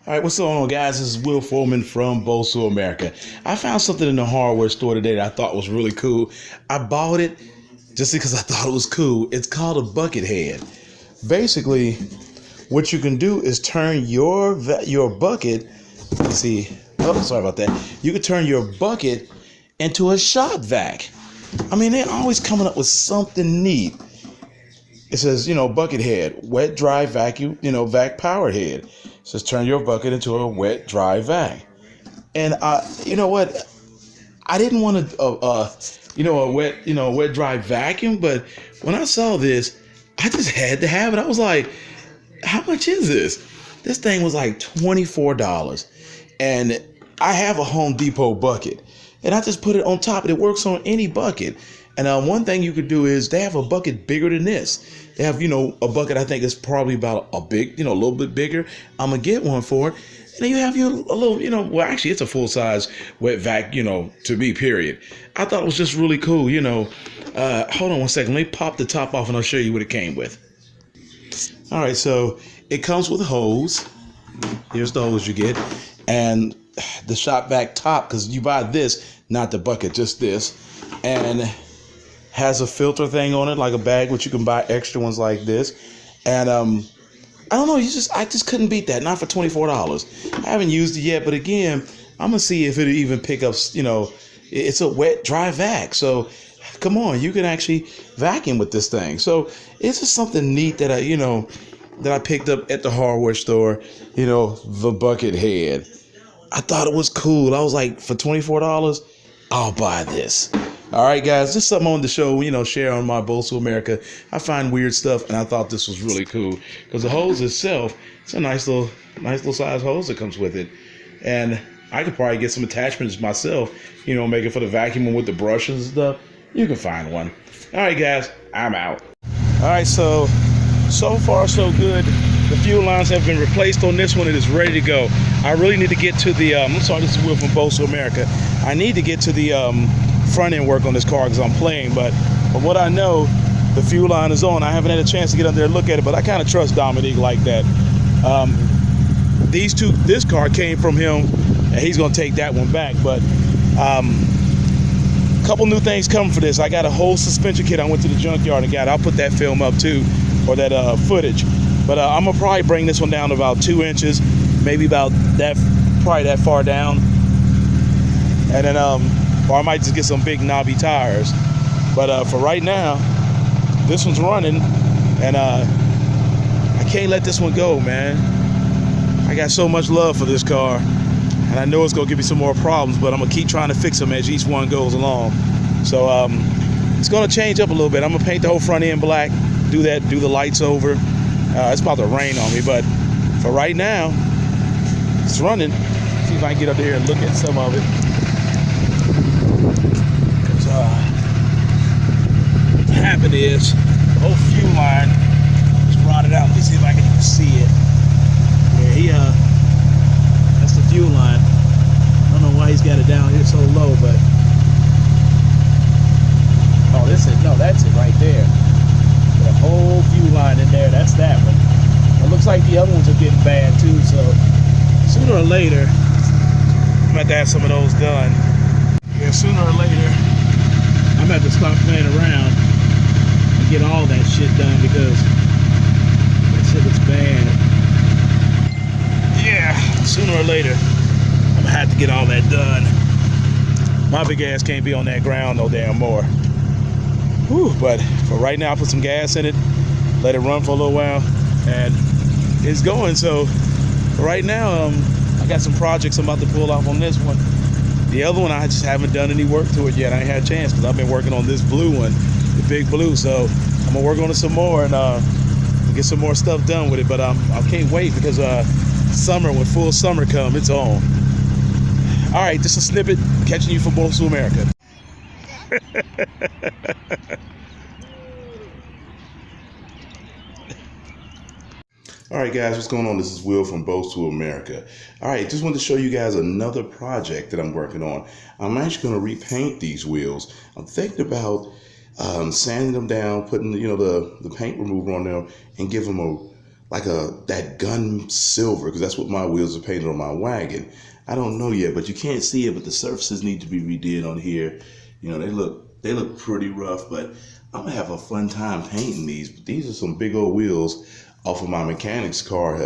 All right, what's going on, guys? This is Will Foreman from Bosu, America. I found something in the hardware store today that I thought was really cool. I bought it just because I thought it was cool. It's called a bucket head. Basically, what you can do is turn your bucket. Let's see. Oh, sorry about that. You can turn your bucket into a shop vac. I mean, they're always coming up with something neat. It says, bucket head, wet, dry vacuum, vac power head. It says turn your bucket into a wet, dry vac. And you know what? I didn't want a wet, dry vacuum. But when I saw this, I just had to have it. I was like, how much is this? This thing was like $24. And I have a Home Depot bucket. And I just put it on top, and it works on any bucket. And one thing you could do is they have a bucket bigger than this. They have, a bucket I think is probably about a little bit bigger. I'm going to get one for it. And then you have a little, well, actually, it's a full-size wet vac, to me, period. I thought it was just really cool, Hold on one second. Let me pop the top off, and I'll show you what it came with. All right, so it comes with a hose. Here's the hose you get. And the shop vac top, because you buy this, not the bucket, just this. And has a filter thing on it, like a bag, which you can buy extra ones like this. And I don't know, I just couldn't beat that, not for $24. I haven't used it yet, but again, I'm gonna see if it even pick up. It's a wet, dry vac, so come on, you can actually vacuum with this thing. So it's just something neat that I picked up at the hardware store. The bucket head. I thought it was cool. I was like, for $24, I'll buy this. All right, guys, just something on the show, share on my Bosu America. I find weird stuff, and I thought this was really cool because the hose itself, it's a nice little size hose that comes with it. And I could probably get some attachments myself, make it for the vacuuming with the brushes and stuff. You can find one. All right, guys, I'm out. All right, so far so good. The fuel lines have been replaced on this one. It is ready to go. I really need to get to the, I'm sorry, this is Will from Bosu America. I need to get to the front end work on this car because I'm playing, but from what I know, the fuel line is on. I haven't had a chance to get under there and look at it, but I kind of trust Dominique like that. This car came from him, and he's going to take that one back, but a couple new things coming for this. I got a whole suspension kit I went to the junkyard and got. I'll put that film up too, or that footage. But I'm gonna probably bring this one down to about 2 inches, maybe about that, probably that far down. And then, or I might just get some big knobby tires. But for right now, this one's running, and I can't let this one go, man. I got so much love for this car, and I know it's gonna give me some more problems, but I'm gonna keep trying to fix them as each one goes along. So it's gonna change up a little bit. I'm gonna paint the whole front end black, do the lights over. It's about to rain on me, but for right now, it's running. See if I can get up there and look at some of it. What happened is the whole fuel line is rotted out. Let me see if I can even see it. Yeah, that's the fuel line. I don't know why he's got it down here so low, but oh, that's it right there. The whole fuel line in there, that's that one. It looks like the other ones are getting bad too, so sooner or later, I'm gonna have to have some of those done. Yeah, sooner or later, I'm gonna have to stop playing around and get all that shit done because that shit is bad. Yeah, sooner or later, I'm gonna have to get all that done. My big ass can't be on that ground no damn more. Whew, but for right now, I'll put some gas in it, let it run for a little while, and it's going. So right now, I got some projects I'm about to pull off on this one. The other one, I just haven't done any work to it yet. I ain't had a chance because I've been working on this blue one, the big blue. So I'm gonna work on it some more and get some more stuff done with it. But I can't wait because summer, when full summer come, it's on. All right, just a snippet, catching you from Bosu America. All right, guys, what's going on? This is Will from Bosu America. All right, just wanted to show you guys another project that I'm working on. I'm actually going to repaint these wheels. I'm thinking about sanding them down, putting the paint remover on them, and give them like that gun silver, because that's what my wheels are painted on my wagon. I don't know yet, but you can't see it, but the surfaces need to be redid on here. You know, they look pretty rough, but I'm gonna have a fun time painting these. These are some big old wheels off of my mechanic's car,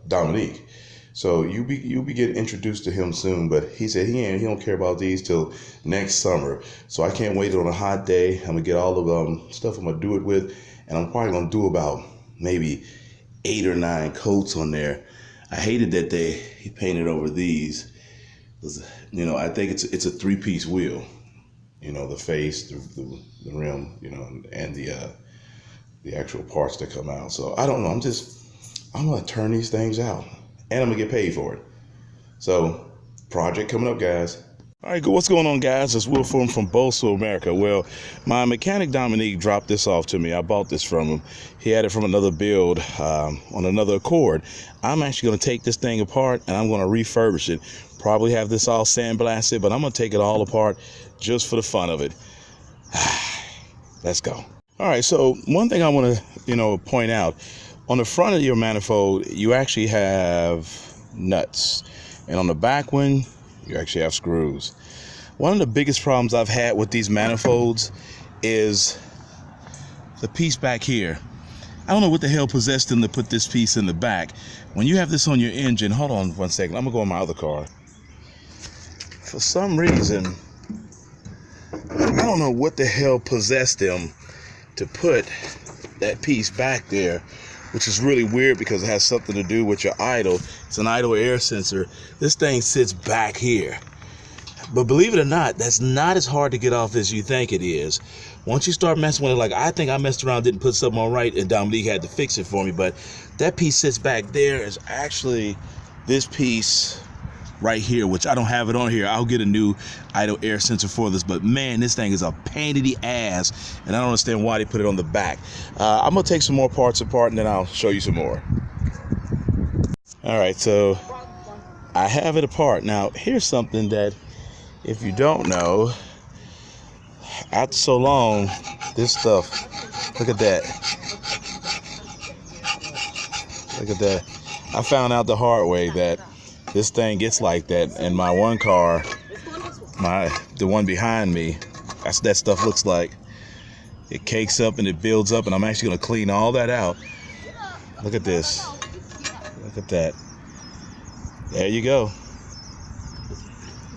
Dominique. So you'll be getting introduced to him soon, but he said he don't care about these till next summer. So I can't wait on a hot day. I'm gonna get all of stuff I'm gonna do it with, and I'm probably gonna do about maybe 8 or 9 coats on there. I hated that he painted over these. You know, I think it's a 3-piece wheel. You know, the face, the rim, you know, and the actual parts that come out. So I don't know. I'm gonna turn these things out, and I'm gonna get paid for it. So project coming up, guys. All right, what's going on, guys? It's Will from Bosu, America. Well, my mechanic Dominique dropped this off to me. I bought this from him. He had it from another build on another Accord. I'm actually going to take this thing apart and I'm going to refurbish it. Probably have this all sandblasted, but I'm going to take it all apart just for the fun of it. Let's go. All right, so one thing I want to, point out, on the front of your manifold, you actually have nuts, and on the back one, you actually have screws. One of the biggest problems I've had with these manifolds is the piece back here. I don't know what the hell possessed them to put this piece in the back. When you have this on your engine, hold on one second, I'm gonna go in my other car. For some reason, I don't know what the hell possessed them to put that piece back there, which is really weird because it has something to do with your idle. It's an idle air sensor. This thing sits back here. But believe it or not, that's not as hard to get off as you think it is. Once you start messing with it, like I think I messed around, didn't put something on right, and Dominique had to fix it for me, but that piece sits back there is actually this piece right here, which I don't have it on here. I'll get a new idle air sensor for this, but man, this thing is a pain in the ass, and I don't understand why they put it on the back. I'm gonna take some more parts apart and then I'll show you some more. All right, so I have it apart. Now, here's something that if you don't know, after so long, this stuff, look at that. Look at that. I found out the hard way that this thing gets like that, and my one car, the one behind me, that's what that stuff looks like. It cakes up and it builds up, and I'm actually gonna clean all that out. Look at this. Look at that. There you go.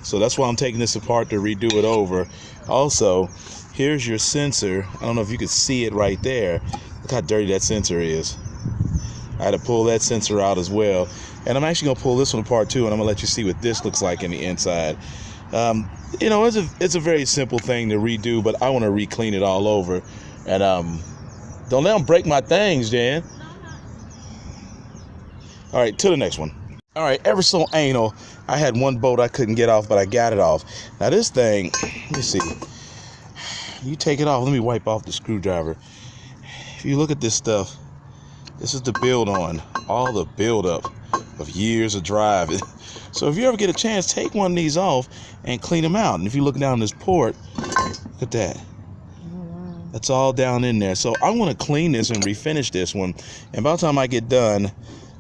So that's why I'm taking this apart to redo it over. Also, here's your sensor. I don't know if you can see it right there. Look how dirty that sensor is. I had to pull that sensor out as well. And I'm actually gonna pull this one apart too, and I'm gonna let you see what this looks like in the inside. It's a very simple thing to redo, but I want to re-clean it all over. And don't let them break my things, Jan. All right, to the next one. All right, ever so anal. I had one bolt I couldn't get off, but I got it off. Now this thing, let me see. You take it off. Let me wipe off the screwdriver. If you look at this stuff, this is the build on, all the build up of years of driving. So if you ever get a chance, take one of these off and clean them out. And if you look down this port, look at that. That's all down in there. So I want to clean this and refinish this one. And by the time I get done,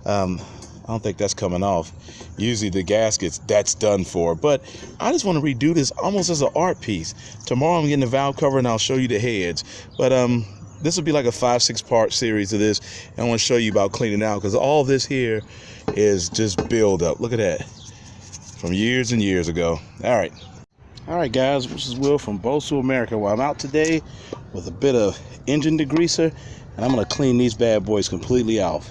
I don't think that's coming off. Usually the gaskets, that's done for. But I just want to redo this almost as an art piece. Tomorrow I'm getting the valve cover and I'll show you the heads. But this will be like a 5-6 part series of this. And I want to show you about cleaning out, because all this here is just build up. Look at that. From years and years ago. All right, guys, this is Will from Bosu, America. Well, I'm out today with a bit of engine degreaser, and I'm going to clean these bad boys completely off.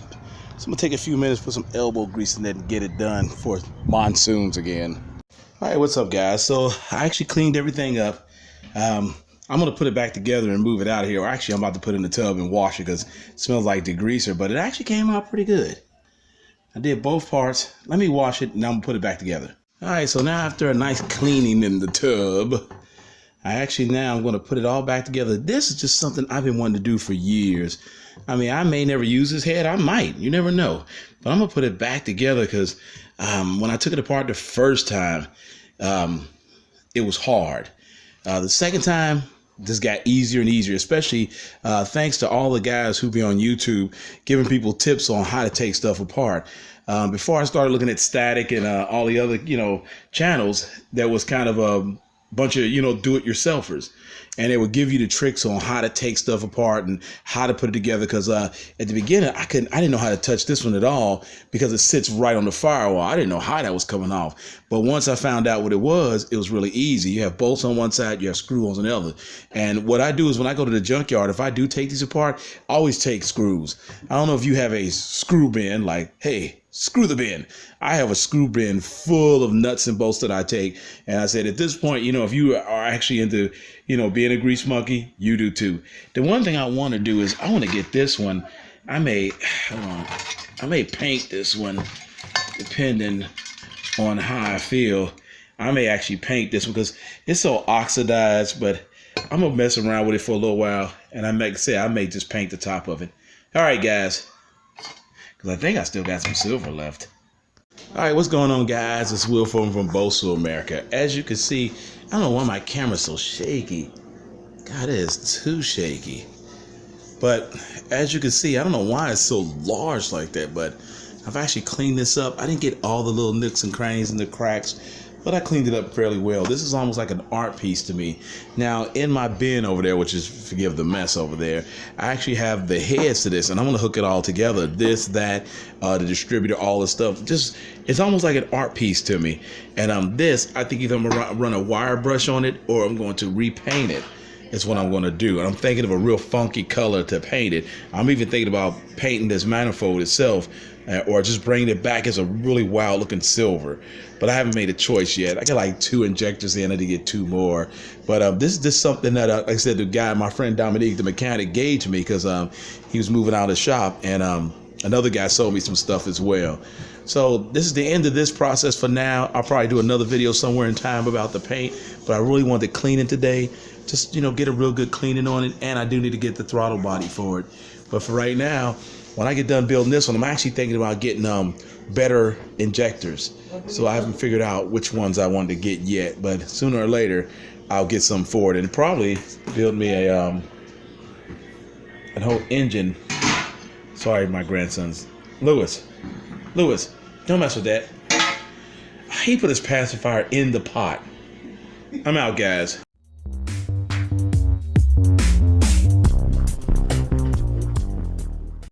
So I'm going to take a few minutes, put some elbow grease in it, and get it done for monsoons again. All right, what's up, guys? So I actually cleaned everything up. I'm going to put it back together and move it out of here. Or actually, I'm about to put it in the tub and wash it because it smells like degreaser, but it actually came out pretty good. I did both parts. Let me wash it, and I'm going to put it back together. All right, so now after a nice cleaning in the tub, I'm going to put it all back together. This is just something I've been wanting to do for years. I mean, I may never use this head. I might. You never know. But I'm going to put it back together because when I took it apart the first time, it was hard. The second time, just got easier and easier, especially thanks to all the guys who be on YouTube giving people tips on how to take stuff apart. Before I started looking at Static and all the other, channels, there was kind of a bunch of, do-it-yourselfers. And they would give you the tricks on how to take stuff apart and how to put it together. Because at the beginning, I didn't know how to touch this one at all because it sits right on the firewall. I didn't know how that was coming off. But once I found out what it was really easy. You have bolts on one side, you have screws on the other. And what I do is when I go to the junkyard, if I do take these apart, I always take screws. I don't know if you have a screw bin, like, hey, screw the bin. I have a screw bin full of nuts and bolts that I take. And I said, at this point, if you are actually into, being a grease monkey, you do too. The one thing I want to do is I want to get this one. I may paint this one depending on how I feel. I may actually paint this one because it's so oxidized, but I'm going to mess around with it for a little while. And I may just paint the top of it. All right, guys. Because I think I still got some silver left. All right, what's going on, guys? It's Will from Bosu, America. As you can see, I don't know why my camera's so shaky. God, it is too shaky. But as you can see, I don't know why it's so large like that, but I've actually cleaned this up. I didn't get all the little nooks and crannies and the cracks, but I cleaned it up fairly well. This is almost like an art piece to me. Now, in my bin over there, which is, forgive the mess over there, I actually have the heads to this, and I'm gonna hook it all together. This, that, the distributor, all this stuff. Just, it's almost like an art piece to me. And this, I think either I'm gonna run a wire brush on it or I'm going to repaint it. Is what I'm going to do. And I'm thinking of a real funky color to paint it. I'm even thinking about painting this manifold itself or just bringing it back as a really wild looking silver. But I haven't made a choice yet. I got like 2 injectors in. I need to get 2 more. But this is just something that, like I said, the guy, my friend Dominique, the mechanic, gave to me because he was moving out of the shop. And another guy sold me some stuff as well. So this is the end of this process for now. I'll probably do another video somewhere in time about the paint. But I really wanted to clean it today. Just, get a real good cleaning on it. And I do need to get the throttle body for it. But for right now, when I get done building this one, I'm actually thinking about getting better injectors. So I haven't figured out which ones I want to get yet. But sooner or later, I'll get some for it. And probably build me a whole engine. Sorry, my grandsons. Lewis, don't mess with that. He put his pacifier in the pot. I'm out, guys.